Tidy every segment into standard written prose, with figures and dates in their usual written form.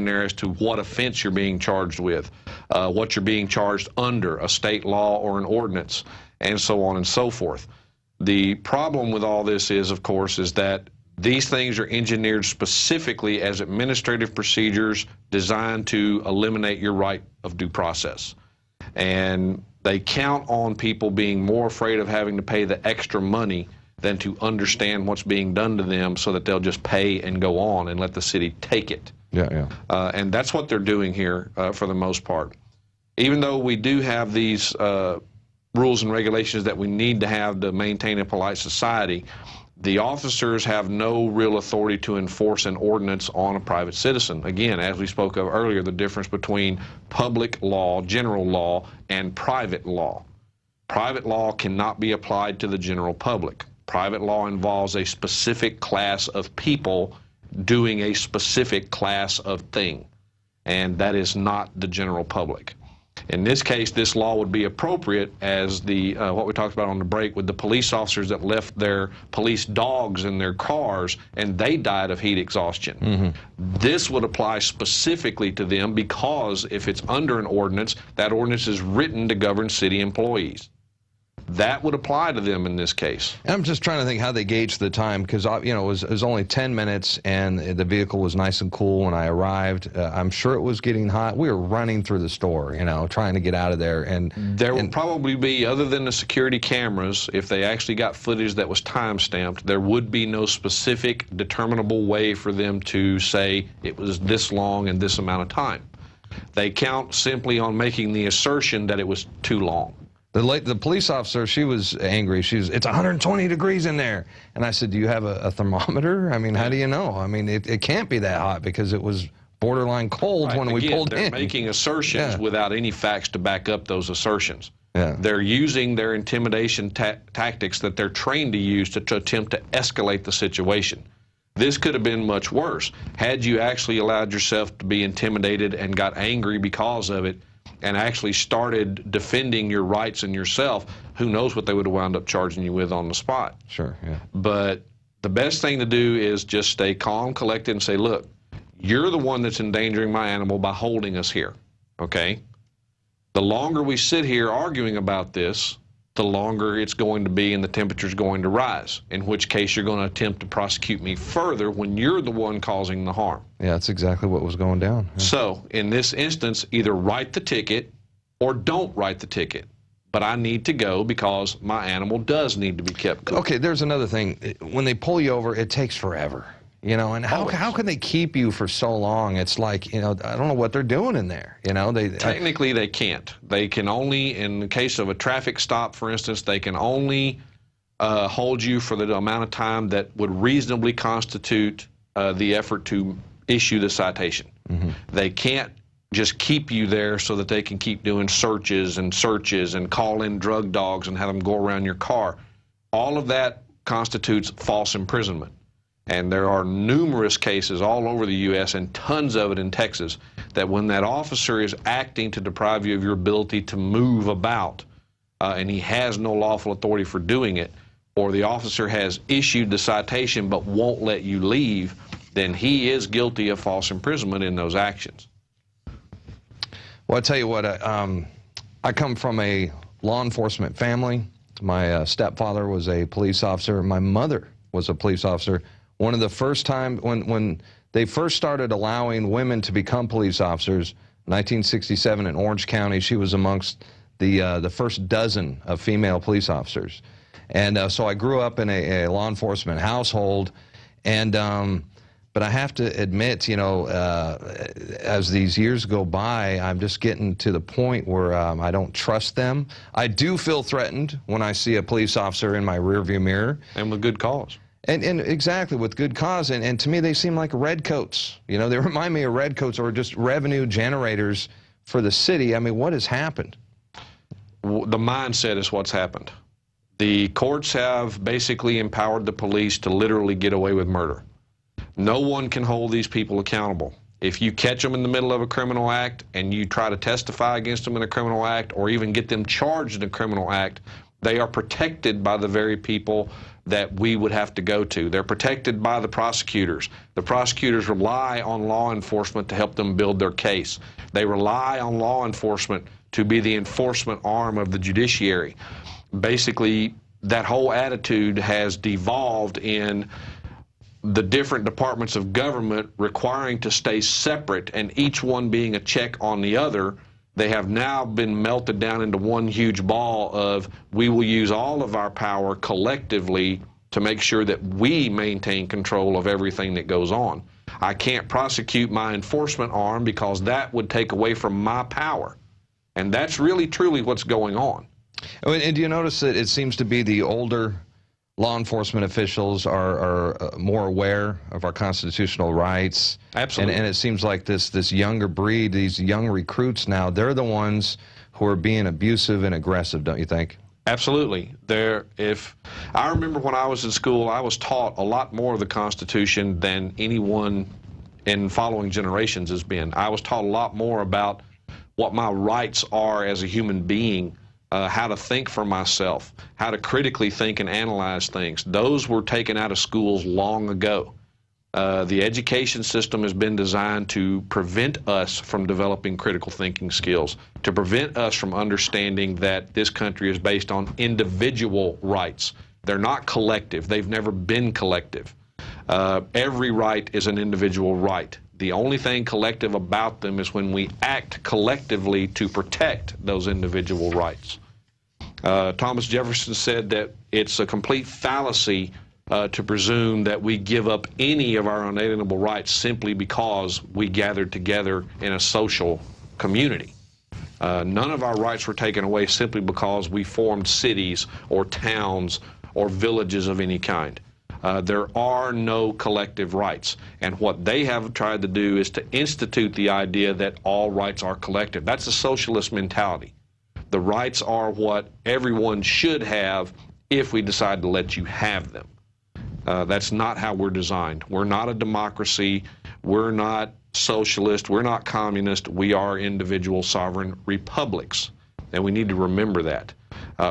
there as to what offense you're being charged with, what you're being charged under, a state law or an ordinance, and so on and so forth. The problem with all this is, of course, is that these things are engineered specifically as administrative procedures designed to eliminate your right of due process. And they count on people being more afraid of having to pay the extra money than to understand what's being done to them, so that they'll just pay and go on and let the city take it. And that's what they're doing here for the most part. Even though we do have these rules and regulations that we need to have to maintain a polite society, the officers have no real authority to enforce an ordinance on a private citizen. Again, as we spoke of earlier, the difference between public law, general law, and private law. Private law cannot be applied to the general public. Private law involves a specific class of people doing a specific class of thing, and that is not the general public. In this case, this law would be appropriate as the what we talked about on the break with the police officers that left their police dogs in their cars and they died of heat exhaustion. This would apply specifically to them, because if it's under an ordinance, that ordinance is written to govern city employees. That would apply to them in this case. I'm just trying to think how they gauged the time, because you know, it was only 10 minutes and the vehicle was nice and cool when I arrived. I'm sure it was getting hot. We were running through the store, you know, trying to get out of there. And there would probably be, other than the security cameras, if they actually got footage that was time stamped, there would be no specific determinable way for them to say it was this long and this amount of time. They count simply on making the assertion that it was too long. The police officer, she was angry. It's 120 degrees in there. And I said, do you have a thermometer? I mean, how do you know? I mean, it can't be that hot, because it was borderline cold when we pulled in. They're making assertions without any facts to back up those assertions. They're using their intimidation tactics that they're trained to use to attempt to escalate the situation. This could have been much worse. Had you actually allowed yourself to be intimidated and got angry because of it, and actually started defending your rights and yourself, who knows what they would have wound up charging you with on the spot. But the best thing to do is just stay calm, collected, and say, look, you're the one that's endangering my animal by holding us here, okay? The longer we sit here arguing about this, the longer it's going to be and the temperature's going to rise, in which case you're going to attempt to prosecute me further when you're the one causing the harm. Yeah, that's exactly what was going down. So, in this instance, either write the ticket or don't write the ticket. But I need to go because my animal does need to be kept cool. Okay, there's another thing. When they pull you over, it takes forever. You know, and how can they keep you for so long? It's like, you know, I don't know what they're doing in there. You know, technically they can't. They can only, in the case of a traffic stop, for instance, they can only hold you for the amount of time that would reasonably constitute the effort to issue the citation. They can't just keep you there so that they can keep doing searches and call in drug dogs and have them go around your car. All of that constitutes false imprisonment. And there are numerous cases all over the U.S. and tons of it in Texas that when that officer is acting to deprive you of your ability to move about and he has no lawful authority for doing it, or the officer has issued the citation but won't let you leave, then he is guilty of false imprisonment in those actions. Well, I tell you what, I come from a law enforcement family. My stepfather was a police officer. My mother was a police officer. One of the first times when they first started allowing women to become police officers, 1967 in Orange County, she was amongst the first dozen of female police officers. And so I grew up in a law enforcement household, and but I have to admit, you know, as these years go by, I'm just getting to the point where I don't trust them. I do feel threatened when I see a police officer in my rearview mirror. And with good cause. And exactly, with good cause. And to me, they seem like redcoats. You know, they remind me of redcoats, or just revenue generators for the city. I mean, what has happened? The mindset is what's happened. The courts have basically empowered the police to literally get away with murder. No one can hold these people accountable. If you catch them in the middle of a criminal act and you try to testify against them in a criminal act, or even get them charged in a criminal act, They are protected by the very people that we would have to go to. They're protected by the prosecutors. The prosecutors rely on law enforcement to help them build their case. They rely on law enforcement to be the enforcement arm of the judiciary. Basically, that whole attitude has devolved in the different departments of government requiring to stay separate and each one being a check on the other. They have now been melted down into one huge ball of, we will use all of our power collectively to make sure that we maintain control of everything that goes on. I can't prosecute my enforcement arm because that would take away from my power. And that's really truly what's going on. And do you notice that it seems to be the older law enforcement officials are more aware of our constitutional rights? Absolutely. And it seems like this younger breed, these young recruits now, they're the ones who are being abusive and aggressive, don't you think? Absolutely. I remember when I was in school, I was taught a lot more of the Constitution than anyone in following generations has been. I was taught a lot more about what my rights are as a human being, how to think for myself, how to critically think and analyze things. Those were taken out of schools long ago. The education system has been designed to prevent us from developing critical thinking skills, to prevent us from understanding that this country is based on individual rights. They're not collective. They've never been collective. Every right is an individual right. The only thing collective about them is when we act collectively to protect those individual rights. Thomas Jefferson said that it's a complete fallacy to presume that we give up any of our unalienable rights simply because we gathered together in a social community. None of our rights were taken away simply because we formed cities or towns or villages of any kind. There are no collective rights, and what they have tried to do is to institute the idea that all rights are collective. That's a socialist mentality. The rights are what everyone should have if we decide to let you have them. That's not how we're designed. We're not a democracy. We're not socialist. We're not communist. We are individual sovereign republics, and we need to remember that.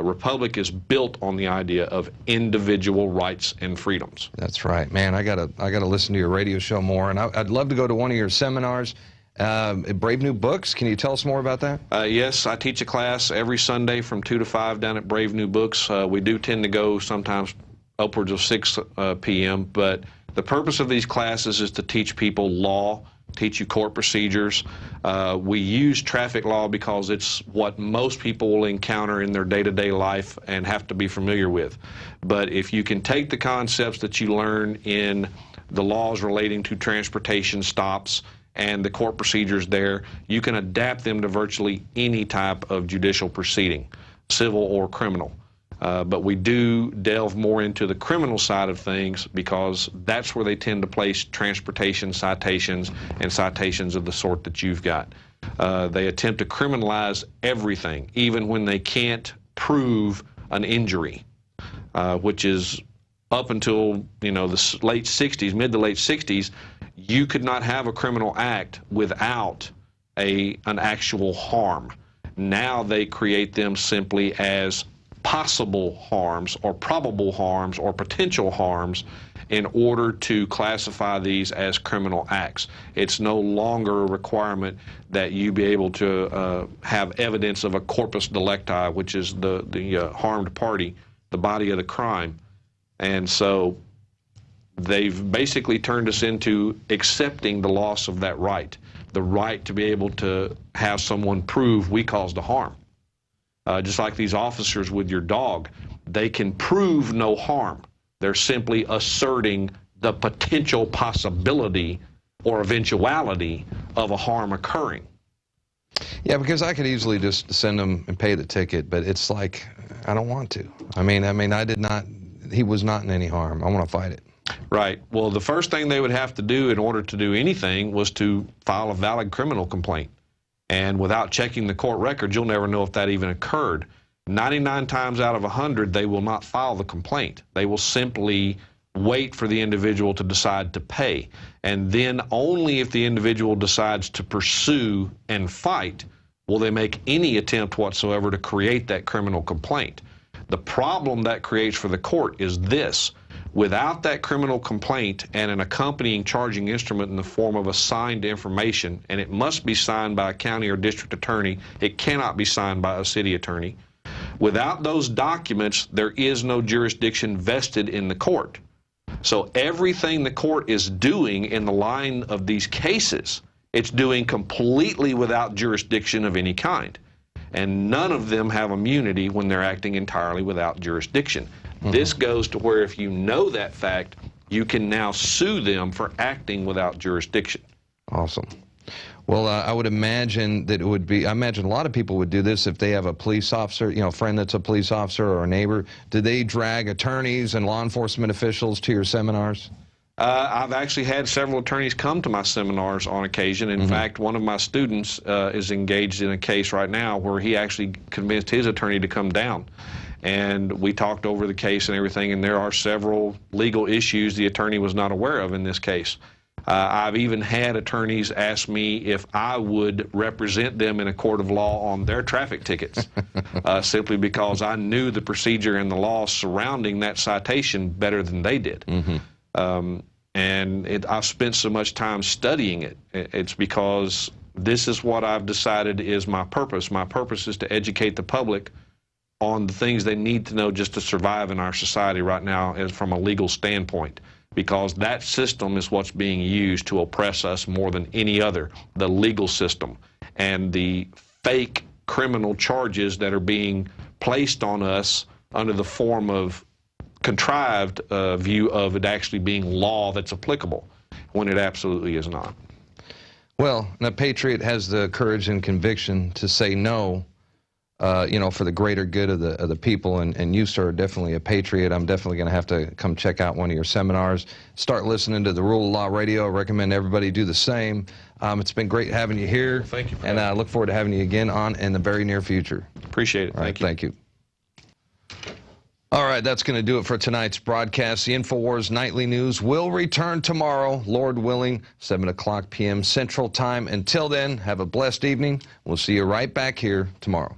Republic is built on the idea of individual rights and freedoms. That's right, man. I gotta listen to your radio show more, and I'd love to go to one of your seminars. Brave New Books. Can you tell us more about that? Yes, I teach a class every Sunday from 2 to 5 down at Brave New Books. We do tend to go sometimes upwards of 6 p.m., but the purpose of these classes is to teach people law, teach you court procedures. We use traffic law because it's what most people will encounter in their day-to-day life and have to be familiar with. But if you can take the concepts that you learn in the laws relating to transportation stops and the court procedures there, you can adapt them to virtually any type of judicial proceeding, civil or criminal. But we do delve more into the criminal side of things because that's where they tend to place transportation citations and citations of the sort that you've got. They attempt to criminalize everything, even when they can't prove an injury, which is up until, the late 60s, mid to late 60s, you could not have a criminal act without an actual harm. Now they create them simply as possible harms or probable harms or potential harms in order to classify these as criminal acts. It's no longer a requirement that you be able to have evidence of a corpus delicti, which is the harmed party, the body of the crime. And so they've basically turned us into accepting the loss of that right, the right to be able to have someone prove we caused the harm. Just like these officers with your dog, they can prove no harm. They're simply asserting the potential possibility or eventuality of a harm occurring. Yeah, because I could easily just send him and pay the ticket, but it's like, I don't want to. I mean, he was not in any harm. I want to fight it. Right. Well, the first thing they would have to do in order to do anything was to file a valid criminal complaint. And without checking the court records, you'll never know if that even occurred. 99 times out of 100, they will not file the complaint. They will simply wait for the individual to decide to pay. And then only if the individual decides to pursue and fight will they make any attempt whatsoever to create that criminal complaint. The problem that creates for the court is this. Without that criminal complaint and an accompanying charging instrument in the form of a signed information, and it must be signed by a county or district attorney, it cannot be signed by a city attorney. Without those documents, there is no jurisdiction vested in the court. So everything the court is doing in the line of these cases, it's doing completely without jurisdiction of any kind. And none of them have immunity when they're acting entirely without jurisdiction. This goes to where if you know that fact, you can now sue them for acting without jurisdiction. Awesome. Well, I would imagine that it would be, I imagine a lot of people would do this if they have a police officer, you know, a friend that's a police officer or a neighbor. Do they drag attorneys and law enforcement officials to your seminars? I've actually had several attorneys come to my seminars on occasion. In fact, one of my students is engaged in a case right now where he actually convinced his attorney to come down. And we talked over the case and everything, and there are several legal issues the attorney was not aware of in this case. I've even had attorneys ask me if I would represent them in a court of law on their traffic tickets, simply because I knew the procedure and the law surrounding that citation better than they did. And I've spent so much time studying it. It's because this is what I've decided is my purpose. My purpose is to educate the public on the things they need to know just to survive in our society right now as from a legal standpoint, because that system is what's being used to oppress us more than any other, the legal system, and the fake criminal charges that are being placed on us under the form of contrived view of it actually being law that's applicable, when it absolutely is not. Well, and a patriot has the courage and conviction to say no, you know, for the greater good of the people, and you, sir, are definitely a patriot. I'm definitely going to have to come check out one of your seminars, start listening to the Rule of Law Radio. I recommend everybody do the same. It's been great having you here. Well, thank you. And I look forward to having you again on in the very near future. Appreciate it. All right, thank you. All right, that's going to do it for tonight's broadcast. The INFOWARS Nightly News will return tomorrow, Lord willing, 7 o'clock p.m. Central Time. Until then, have a blessed evening. We'll see you right back here tomorrow.